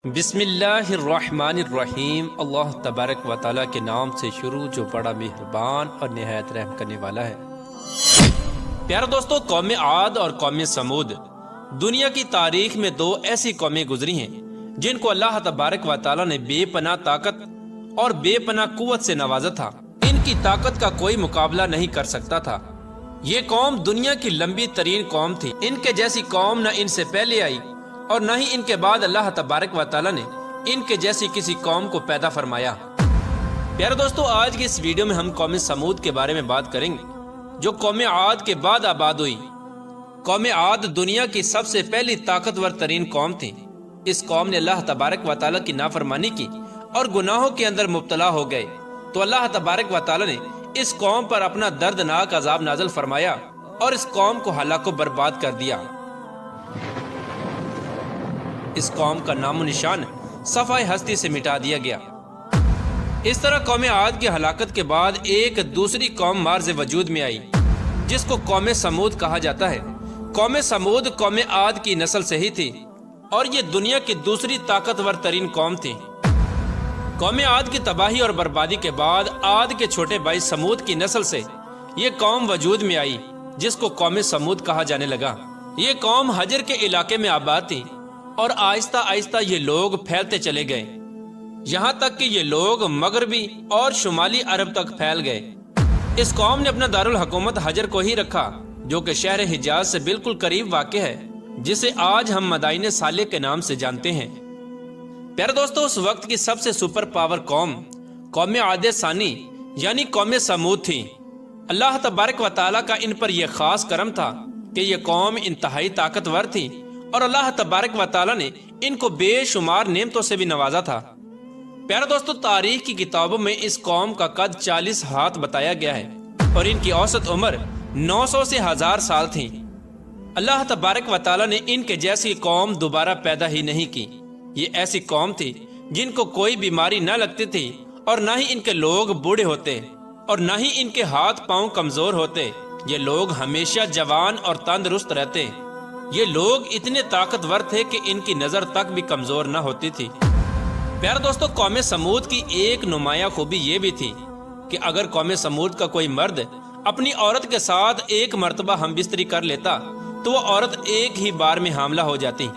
بسم اللہ الرحمن الرحیم۔ اللہ تبارک و تعالیٰ کے نام سے شروع جو بڑا مہربان اور نہایت رحم کرنے والا ہے۔ پیارے دوستو، قوم عاد اور قوم سمود دنیا کی تاریخ میں دو ایسی قومیں گزری ہیں جن کو اللہ تبارک و تعالیٰ نے بے پناہ طاقت اور بے پناہ قوت سے نوازا تھا۔ ان کی طاقت کا کوئی مقابلہ نہیں کر سکتا تھا۔ یہ قوم دنیا کی لمبی ترین قوم تھی۔ ان کے جیسی قوم نہ ان سے پہلے آئی اور نہ ہی ان کے بعد اللہ تبارک و تعالیٰ نے ان کے جیسی کسی قوم کو پیدا فرمایا۔ پیارے دوستو، آج کی اس ویڈیو میں ہم قوم سمود کے بارے میں بات کریں گے جو قوم عاد کے بعد آباد ہوئی۔ قوم عاد دنیا کی سب سے پہلی طاقتور ترین قوم تھی۔ اس قوم نے اللہ تبارک و تعالیٰ کی نافرمانی کی اور گناہوں کے اندر مبتلا ہو گئے، تو اللہ تبارک و تعالیٰ نے اس قوم پر اپنا دردناک عذاب نازل فرمایا اور اس قوم کو ہلاک و برباد کر دیا۔ اس قوم کا نام و نشان صفحہ ہستی سے مٹا دیا گیا۔ اس طرح قوم عاد کی ہلاکت کے بعد ایک دوسری قوم مارز وجود میں آئی جس کو قوم سمود کہا جاتا ہے۔ قوم سمود قوم عاد کی نسل سے ہی تھی اور یہ دنیا کی دوسری طاقتور ترین قوم تھی۔ قوم عاد کی تباہی اور بربادی کے بعد عاد کے چھوٹے بھائی سمود کی نسل سے یہ قوم وجود میں آئی جس کو قوم سمود کہا جانے لگا۔ یہ قوم حجر کے علاقے میں آباد تھی اور آہستہ آہستہ یہ لوگ پھیلتے چلے گئے، یہاں تک کہ یہ لوگ مغربی اور شمالی عرب تک پھیل گئے۔ اس قوم نے اپنا دارالحکومت حجر کو ہی رکھا جو کہ شہر حجاز سے بالکل قریب واقع ہے، جسے آج ہم مدائن صالح کے نام سے جانتے ہیں۔ پیارے دوستو، اس وقت کی سب سے سپر پاور قوم عاد ثانی یعنی قوم سمود تھی۔ اللہ تبارک و تعالیٰ کا ان پر یہ خاص کرم تھا کہ یہ قوم انتہائی طاقتور تھی اور اللہ تبارک و تعالیٰ نے ان کو بے شمار نعمتوں سے بھی نوازا تھا۔ پیارے دوستو، تاریخ کی کتابوں میں اس قوم کا قد 40 ہاتھ بتایا گیا ہے اور ان کی اوسط عمر 900 سے 1000 سال تھی۔ اللہ تبارک و تعالیٰ نے ان کے جیسی قوم دوبارہ پیدا ہی نہیں کی۔ یہ ایسی قوم تھی جن کو کوئی بیماری نہ لگتی تھی اور نہ ہی ان کے لوگ بوڑھے ہوتے اور نہ ہی ان کے ہاتھ پاؤں کمزور ہوتے۔ یہ لوگ ہمیشہ جوان اور تندرست رہتے۔ یہ لوگ اتنے طاقتور تھے کہ ان کی نظر تک بھی کمزور نہ ہوتی تھی۔ پیارے دوستو، قوم سمود کی ایک نمایاں خوبی یہ بھی تھی کہ اگر قوم سمود کا کوئی مرد اپنی عورت کے ساتھ ایک مرتبہ ہم بستری کر لیتا تو وہ عورت ایک ہی بار میں حاملہ ہو جاتی۔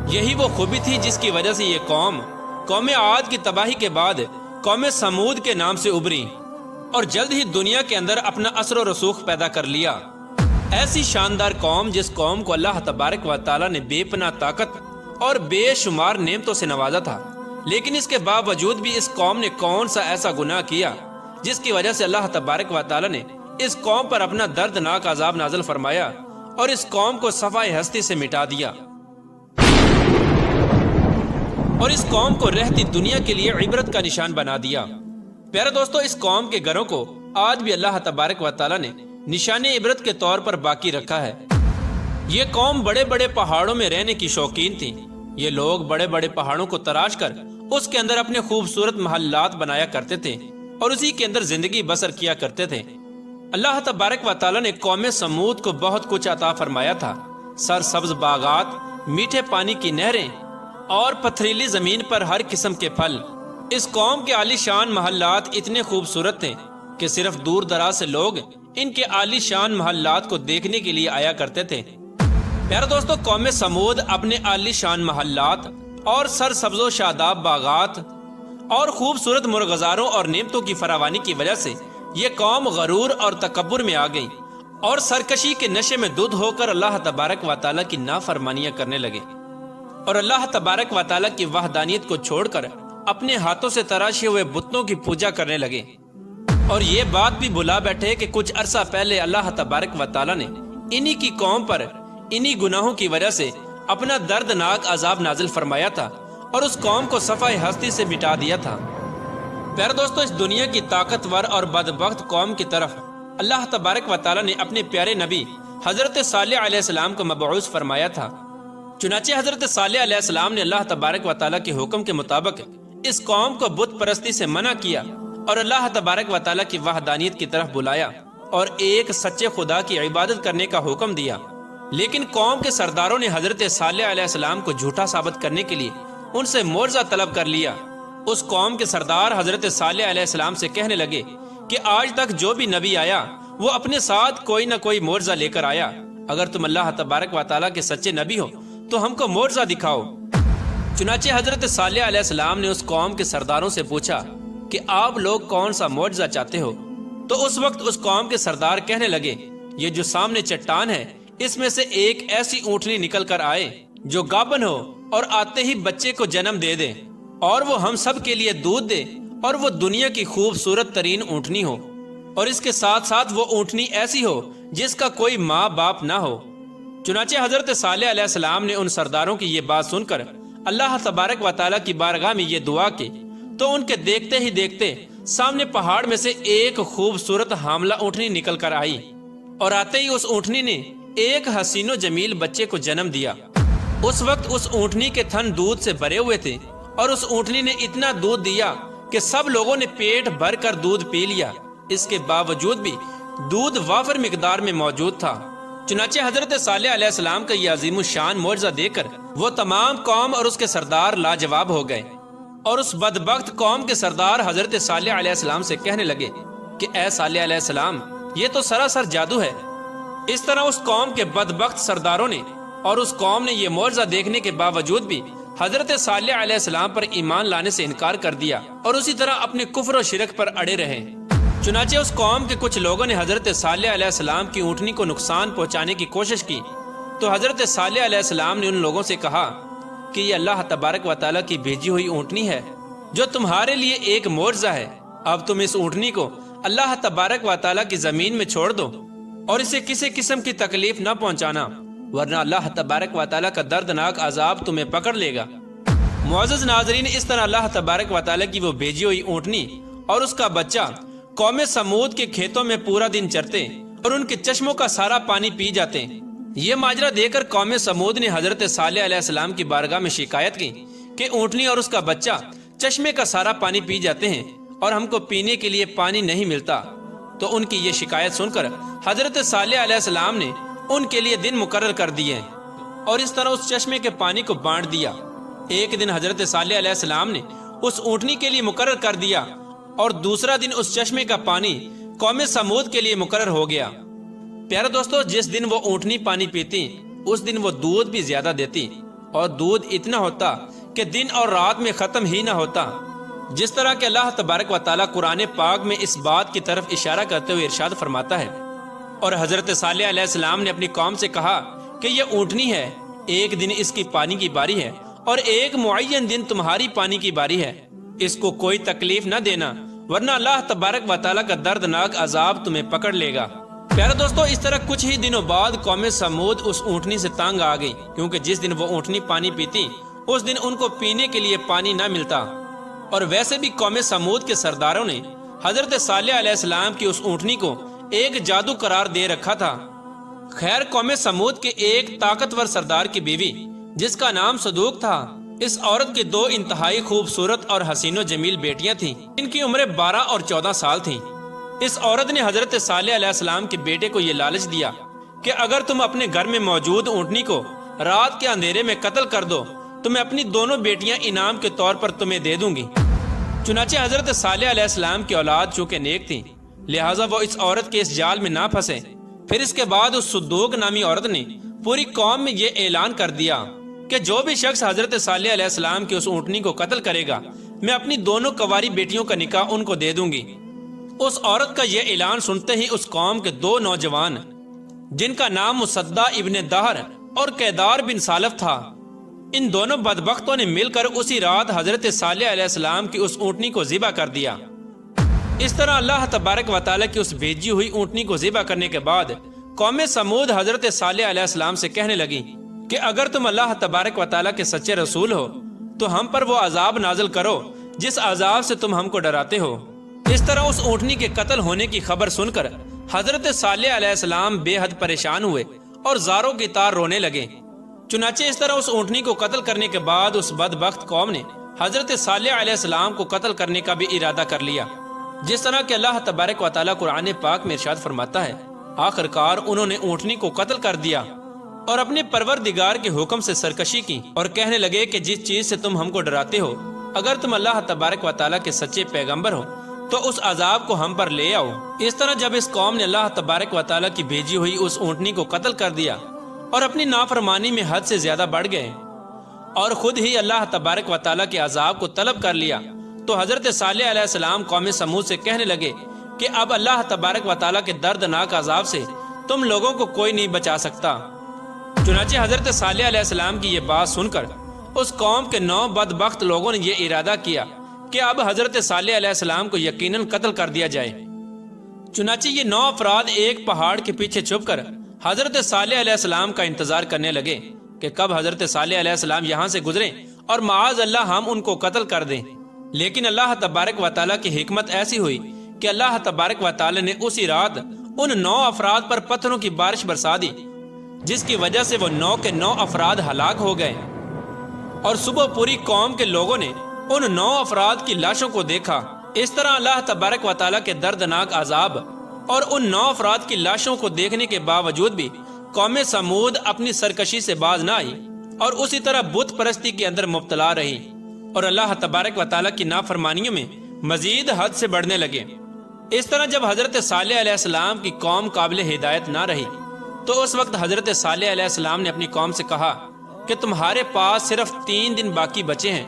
یہی وہ خوبی تھی جس کی وجہ سے یہ قوم عاد کی تباہی کے بعد قوم سمود کے نام سے ابھری اور جلد ہی دنیا کے اندر اپنا اثر و رسوخ پیدا کر لیا۔ ایسی شاندار قوم جس قوم کو اللہ تبارک و تعالیٰ نے بے پناہ طاقت اور بے شمار نعمتوں سے نوازا تھا، لیکن اس کے باوجود بھی اس قوم نے کون سا ایسا گناہ کیا جس کی وجہ سے اللہ تبارک و تعالیٰ نے اس قوم پر اپنا دردناک عذاب نازل فرمایا اور اس قوم کو صفحہ ہستی سے مٹا دیا اور اس قوم کو رہتی دنیا کے لیے عبرت کا نشان بنا دیا۔ پیارے دوستو، اس قوم کے گھروں کو آج بھی اللہ تبارک و تعالیٰ نے نشان عبرت کے طور پر باقی رکھا ہے۔ یہ قوم بڑے بڑے پہاڑوں میں رہنے کی شوقین تھی۔ یہ لوگ بڑے بڑے پہاڑوں کو تراش کر اس کے اندر اپنے خوبصورت محلات بنایا کرتے تھے اور اسی کے اندر زندگی بسر کیا کرتے تھے۔ اللہ تبارک و تعالیٰ نے قوم سمود کو بہت کچھ عطا فرمایا تھا۔ سرسبز باغات، میٹھے پانی کی نہریں اور پتھریلی زمین پر ہر قسم کے پھل۔ اس قوم کے عالی شان محلات اتنے خوبصورت تھے کہ صرف دور دراز سے لوگ ان کے عالی شان محلات کو دیکھنے کے لیے آیا کرتے تھے۔ پیارے دوستو، قوم سمود اپنے عالی شان محلات اور سرسبز و شاداب باغات اور خوبصورت مرغزاروں اور نعمتوں کی فراوانی کی وجہ سے یہ قوم غرور اور تکبر میں آ گئی اور سرکشی کے نشے میں دھت ہو کر اللہ تبارک و تعالیٰ کی نافرمانیاں کرنے لگے اور اللہ تبارک و تعالیٰ کی وحدانیت کو چھوڑ کر اپنے ہاتھوں سے تراشے ہوئے بتوں کی پوجا کرنے لگے۔ اور یہ بات بھی بھلا بیٹھے کہ کچھ عرصہ پہلے اللہ تبارک و تعالیٰ نے انہی کی قوم پر انہی گناہوں کی وجہ سے اپنا دردناک عذاب نازل فرمایا تھا اور اس قوم کو صفحہ ہستی سے مٹا دیا تھا۔ پیارے دوستو، اس دنیا کی طاقتور اور بدبخت قوم کی طرف اللہ تبارک و تعالیٰ نے اپنے پیارے نبی حضرت صالح علیہ السلام کو مبعوث فرمایا تھا۔ چنانچہ حضرت صالح علیہ السلام نے اللہ تبارک و تعالیٰ کے حکم کے مطابق اس قوم کو بت پرستی سے منع کیا اور اللہ تبارک و تعالیٰ کی وحدانیت کی طرف بلایا اور ایک سچے خدا کی عبادت کرنے کا حکم دیا۔ لیکن قوم کے سرداروں نے حضرت صالح علیہ السلام کو جھوٹا ثابت کرنے کے لیے ان سے معجزہ طلب کر لیا۔ اس قوم کے سردار حضرت صالح علیہ السلام سے کہنے لگے کہ آج تک جو بھی نبی آیا وہ اپنے ساتھ کوئی نہ کوئی معجزہ لے کر آیا، اگر تم اللہ تبارک و تعالیٰ کے سچے نبی ہو تو ہم کو معجزہ دکھاؤ۔ چنانچہ حضرت صالح علیہ السلام نے اس قوم کے سرداروں سے پوچھا کہ آپ لوگ کون سا معجزہ چاہتے ہو؟ تو اس وقت اس قوم کے سردار کہنے لگے، یہ جو سامنے چٹان ہے اس میں سے ایک ایسی اونٹنی نکل کر آئے جو گابن ہو اور آتے ہی بچے کو جنم دے دے، اور وہ ہم سب کے لیے دودھ دے، اور وہ دنیا کی خوبصورت ترین اونٹنی ہو، اور اس کے ساتھ ساتھ وہ اونٹنی ایسی ہو جس کا کوئی ماں باپ نہ ہو۔ چنانچہ حضرت صالح علیہ السلام نے ان سرداروں کی یہ بات سن کر اللہ تبارک و تعالیٰ کی بارگاہ میں یہ دعا کی، تو ان کے دیکھتے ہی دیکھتے سامنے پہاڑ میں سے ایک خوبصورت حاملہ اونٹنی نکل کر آئی، اور آتے ہی اس اونٹنی نے ایک حسین و جمیل بچے کو جنم دیا۔ اس وقت اس اونٹنی کے تھن دودھ سے بھرے ہوئے تھے، اور اس اونٹنی نے اتنا دودھ دیا کہ سب لوگوں نے پیٹ بھر کر دودھ پی لیا۔ اس کے باوجود بھی دودھ وافر مقدار میں موجود تھا۔ چنانچہ حضرت صالح علیہ السلام کا یہ عظیم الشان معجزہ دیکھ کر وہ تمام قوم اور اس کے سردار لاجواب ہو گئے، اور اس بدبخت قوم کے سردار حضرت صالح علیہ السلام سے کہنے لگے کہ اے صالح علیہ السلام، یہ تو سراسر جادو ہے۔ اس طرح اس قوم کے بدبخت سرداروں نے اور اس قوم نے یہ معجزہ دیکھنے کے باوجود بھی حضرت صالح علیہ السلام پر ایمان لانے سے انکار کر دیا، اور اسی طرح اپنے کفر و شرک پر اڑے رہے۔ چنانچہ اس قوم کے کچھ لوگوں نے حضرت صالح علیہ السلام کی اونٹنی کو نقصان پہنچانے کی کوشش کی، تو حضرت صالح علیہ السلام نے ان لوگوں سے کہا کہ یہ اللہ تبارک و تعالیٰ کی بھیجی ہوئی اونٹنی ہے جو تمہارے لیے ایک معجزہ ہے۔ اب تم اس اونٹنی کو اللہ تبارک و تعالیٰ کی زمین میں چھوڑ دو، اور اسے کسی قسم کی تکلیف نہ پہنچانا، ورنہ اللہ تبارک و تعالیٰ کا دردناک عذاب تمہیں پکڑ لے گا۔ معزز ناظرین، اس طرح اللہ تبارک و تعالیٰ کی وہ بھیجی ہوئی اونٹنی اور اس کا بچہ قوم سمود کے کھیتوں میں پورا دن چرتے اور ان کے چشموں کا سارا پانی پی جاتے۔ یہ ماجرا دیکھ کر قوم سمود نے حضرت صالح علیہ السلام کی بارگاہ میں شکایت کی کہ اونٹنی اور اس کا بچہ چشمے کا سارا پانی پی جاتے ہیں اور ہم کو پینے کے لیے پانی نہیں ملتا۔ تو ان کی یہ شکایت سن کر حضرت صالح علیہ السلام نے ان کے لیے دن مقرر کر دیے، اور اس طرح اس چشمے کے پانی کو بانٹ دیا۔ ایک دن حضرت صالح علیہ السلام نے اس اونٹنی کے لیے مقرر کر دیا، اور دوسرا دن اس چشمے کا پانی قوم سمود کے لیے مقرر ہو گیا۔ پیارے دوستو، جس دن وہ اونٹنی پانی پیتی اس دن وہ دودھ بھی زیادہ دیتی، اور دودھ اتنا ہوتا کہ دن اور رات میں ختم ہی نہ ہوتا۔ جس طرح کہ اللہ تبارک و تعالیٰ قرآن پاک میں اس بات کی طرف اشارہ کرتے ہوئے ارشاد فرماتا ہے، اور حضرت صالح علیہ السلام نے اپنی قوم سے کہا کہ یہ اونٹنی ہے، ایک دن اس کی پانی کی باری ہے اور ایک معین دن تمہاری پانی کی باری ہے، اس کو کوئی تکلیف نہ دینا، ورنہ اللہ تبارک و تعالیٰ کا دردناک عذاب تمہیں پکڑ لے گا۔ پیارے دوستو، اس طرح کچھ ہی دنوں بعد قوم سمود اس اونٹنی سے تانگ آ گئی، کیونکہ جس دن وہ اونٹنی پانی پیتی اس دن ان کو پینے کے لیے پانی نہ ملتا۔ اور ویسے بھی قوم سمود کے سرداروں نے حضرت صالح علیہ السلام کی اس اونٹنی کو ایک جادو قرار دے رکھا تھا۔ خیر، قوم سمود کے ایک طاقتور سردار کی بیوی جس کا نام صدوق تھا، اس عورت کے دو انتہائی خوبصورت اور حسین و جمیل بیٹیاں تھیں، ان کی عمریں 12 اور 14 سال تھیں۔ اس عورت نے حضرت صالح علیہ السلام کے بیٹے کو یہ لالچ دیا کہ اگر تم اپنے گھر میں موجود اونٹنی کو رات کے اندھیرے میں قتل کر دو تو میں اپنی دونوں بیٹیاں انعام کے طور پر تمہیں دے دوں گی۔ چنانچہ حضرت صالح علیہ السلام کی اولاد چونکہ نیک تھی، لہٰذا وہ اس عورت کے اس جال میں نہ پھنسے۔ پھر اس کے بعد اس صدوق نامی عورت نے پوری قوم میں یہ اعلان کر دیا کہ جو بھی شخص حضرت صالح علیہ السلام کی اس اونٹنی کو قتل کرے گا، میں اپنی دونوں کنواری بیٹیوں کا نکاح ان کو دے دوں گی۔ اس عورت کا یہ اعلان سنتے ہی اس قوم کے دو نوجوان جن کا نام مصدع ابن دہر اور کیدار بن سالف تھا، ان دونوں بدبختوں نے مل کر اسی رات حضرت صالح علیہ السلام کی اس اونٹنی کو ذبح کر دیا۔ اس طرح اللہ تبارک و تعالیٰ کی اس بھیجی ہوئی اونٹنی کو ذبح کرنے کے بعد قوم سمود حضرت صالح علیہ السلام سے کہنے لگی کہ اگر تم اللہ تبارک و تعالیٰ کے سچے رسول ہو تو ہم پر وہ عذاب نازل کرو جس عذاب سے تم ہم کو ڈراتے ہو۔ اس طرح اس اونٹنی کے قتل ہونے کی خبر سن کر حضرت صالح علیہ السلام بے حد پریشان ہوئے اور زاروں کی طرح رونے لگے۔ چنانچہ اس طرح اس اونٹنی کو قتل کرنے کے بعد اس بدبخت قوم نے حضرت صالح علیہ السلام کو قتل کرنے کا بھی ارادہ کر لیا، جس طرح کہ اللہ تبارک و تعالیٰ قرآن پاک میں ارشاد فرماتا ہے، آخر کار انہوں نے اونٹنی کو قتل کر دیا اور اپنے پروردگار کے حکم سے سرکشی کی اور کہنے لگے کہ جس چیز سے تم ہم کو ڈراتے ہو، اگر تم اللہ تبارک و تعالیٰ کے سچے پیغمبر ہو تو اس عذاب کو ہم پر لے آؤ۔ اس طرح جب اس قوم نے اللہ تبارک و تعالیٰ کی بھیجی ہوئی اس اونٹنی کو قتل کر دیا اور اپنی نافرمانی میں حد سے زیادہ بڑھ گئے اور خود ہی اللہ تبارک و تعالیٰ کے عذاب کو طلب کر لیا، تو حضرت صالح علیہ السلام قوم سمود سے کہنے لگے کہ اب اللہ تبارک و تعالیٰ کے دردناک عذاب سے تم لوگوں کو کوئی نہیں بچا سکتا۔ چنانچہ حضرت صالح علیہ السلام کی یہ بات سن کر اس قوم کے 9 بدبخت لوگوں نے یہ ارادہ کیا کہ اب حضرت صالح علیہ السلام کو یقیناً قتل کر دیا جائے۔ چنانچہ یہ 9 افراد ایک پہاڑ کے پیچھے چھپ کر حضرت صالح علیہ السلام کا انتظار کرنے لگے کہ کب حضرت صالح علیہ السلام یہاں سے گزریں اور معاذ اللہ ہم ان کو قتل کر دیں۔ لیکن اللہ تبارک و تعالیٰ کی حکمت ایسی ہوئی کہ اللہ تبارک و تعالیٰ نے اسی رات ان 9 افراد پر پتھروں کی بارش برسا دی، جس کی وجہ سے وہ 9 کے 9 افراد ہلاک ہو گئے، اور صبح پوری قوم کے لوگوں نے ان 9 افراد کی لاشوں کو دیکھا۔ اس طرح اللہ تبارک و تعالیٰ کے دردناک عذاب اور ان 9 افراد کی لاشوں کو دیکھنے کے باوجود بھی قوم سمود اپنی سرکشی سے باز نہ آئی اور اسی طرح بت پرستی کے اندر مبتلا رہی اور اللہ تبارک و تعالیٰ کی نافرمانیوں میں مزید حد سے بڑھنے لگے۔ اس طرح جب حضرت صالح علیہ السلام کی قوم قابل ہدایت نہ رہی تو اس وقت حضرت صالح علیہ السلام نے اپنی قوم سے کہا کہ تمہارے پاس صرف 3 دن باقی بچے ہیں،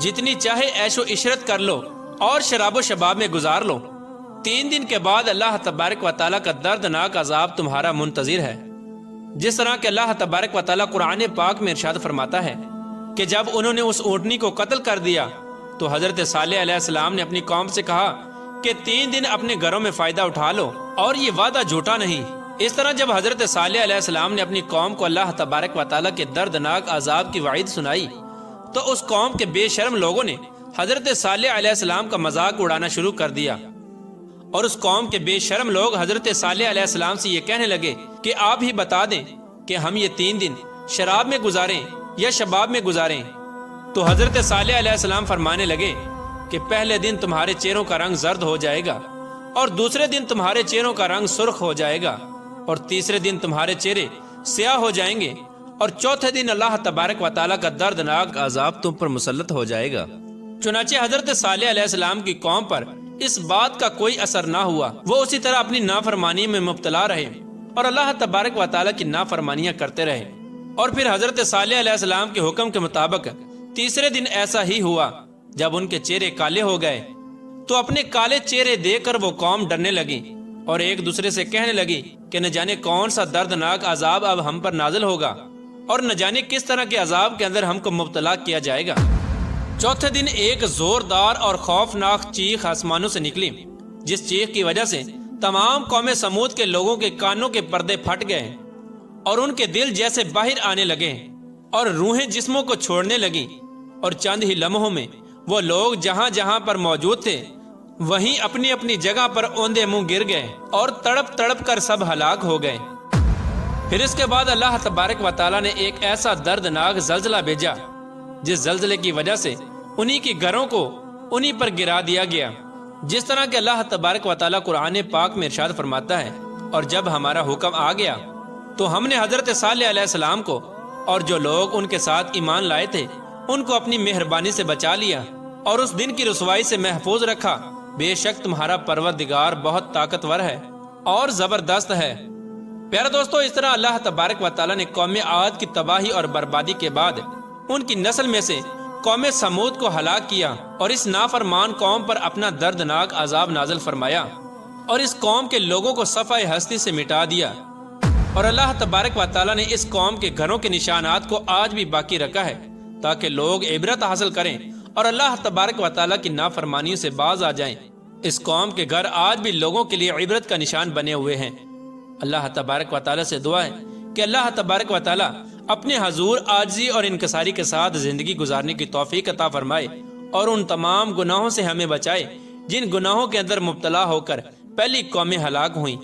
جتنی چاہے عیش و عشرت کر لو اور شراب و شباب میں گزار لو۔ 3 دن کے بعد اللہ تبارک و تعالیٰ کا دردناک عذاب تمہارا منتظر ہے۔ جس طرح کہ اللہ تبارک و تعالیٰ قرآن پاک میں ارشاد فرماتا ہے کہ جب انہوں نے اس اونٹنی کو قتل کر دیا تو حضرت صالح علیہ السلام نے اپنی قوم سے کہا کہ 3 دن اپنے گھروں میں فائدہ اٹھا لو اور یہ وعدہ جھوٹا نہیں۔ اس طرح جب حضرت صالح علیہ السلام نے اپنی قوم کو اللہ تبارک و تعالیٰ کے دردناک عذاب کی وعید سنائی تو اس قوم کے بے شرم لوگوں نے حضرت صالح علیہ السلام کا مذاق اڑانا شروع کر دیا، اور اس قوم کے بے شرم لوگ حضرت صالح علیہ السلام سے یہ کہنے لگے کہ آپ ہی بتا دیں کہ ہم یہ 3 دن شراب میں گزاریں یا شباب میں گزاریں۔ تو حضرت صالح علیہ السلام فرمانے لگے کہ پہلے دن تمہارے چہروں کا رنگ زرد ہو جائے گا، اور دوسرے دن تمہارے چہروں کا رنگ سرخ ہو جائے گا، اور تیسرے دن تمہارے چہرے سیاہ ہو جائیں گے، اور چوتھے دن اللہ تبارک و تعالیٰ کا دردناک عذاب تم پر مسلط ہو جائے گا۔ چنانچہ حضرت صالح علیہ السلام کی قوم پر اس بات کا کوئی اثر نہ ہوا، وہ اسی طرح اپنی نافرمانی میں مبتلا رہے اور اللہ تبارک و تعالیٰ کی نافرمانیاں کرتے رہے۔ اور پھر حضرت صالح علیہ السلام کے حکم کے مطابق تیسرے دن ایسا ہی ہوا، جب ان کے چہرے کالے ہو گئے تو اپنے کالے چہرے دیکھ کر وہ قوم ڈرنے لگی اور ایک دوسرے سے کہنے لگی کہ نہ جانے کون سا دردناک عذاب اب ہم پر نازل ہوگا اور نہ جانے کس طرح کے عذاب کے اندر ہم کو مبتلا کیا جائے گا۔ چوتھے دن ایک زوردار اور خوفناک چیخ آسمانوں سے نکلی، جس چیخ کی وجہ سے تمام قوم سمود کے لوگوں کے کانوں کے پردے پھٹ گئے اور ان کے دل جیسے باہر آنے لگے اور روحیں جسموں کو چھوڑنے لگیں، اور چند ہی لمحوں میں وہ لوگ جہاں جہاں پر موجود تھے وہیں اپنی اپنی جگہ پر اوندے منہ گر گئے اور تڑپ تڑپ کر سب ہلاک ہو گئے۔ پھر اس کے بعد اللہ تبارک و تعالیٰ نے ایک ایسا دردناک زلزلہ بھیجا جس زلزلے کی وجہ سے انہی کے گھروں کو انہی پر گرا دیا گیا، جس طرح کہ اللہ تبارک و تعالیٰ قرآن پاک میں ارشاد فرماتا ہے، اور جب ہمارا حکم آ گیا تو ہم نے حضرت صالح علیہ السلام کو اور جو لوگ ان کے ساتھ ایمان لائے تھے ان کو اپنی مہربانی سے بچا لیا اور اس دن کی رسوائی سے محفوظ رکھا۔ بے شک تمہارا پروردگار بہت طاقتور ہے اور زبردست ہے۔ پیارے دوستو، اس طرح اللہ تبارک و تعالیٰ نے قوم عاد کی تباہی اور بربادی کے بعد ان کی نسل میں سے قوم سمود کو ہلاک کیا اور اس نافرمان قوم پر اپنا دردناک عذاب نازل فرمایا اور اس قوم کے لوگوں کو صفحہ ہستی سے مٹا دیا۔ اور اللہ تبارک و تعالیٰ نے اس قوم کے گھروں کے نشانات کو آج بھی باقی رکھا ہے تاکہ لوگ عبرت حاصل کریں اور اللہ تبارک و تعالیٰ کی نافرمانیوں سے باز آ جائیں۔ اس قوم کے گھر آج بھی لوگوں کے لیے عبرت کا نشان بنے ہوئے ہیں۔ اللہ تبارک و تعالیٰ سے دعا ہے کہ اللہ تبارک و تعالیٰ اپنے حضور عاجزی اور انکساری کے ساتھ زندگی گزارنے کی توفیق عطا فرمائے اور ان تمام گناہوں سے ہمیں بچائے جن گناہوں کے اندر مبتلا ہو کر پہلی قومیں ہلاک ہوئیں۔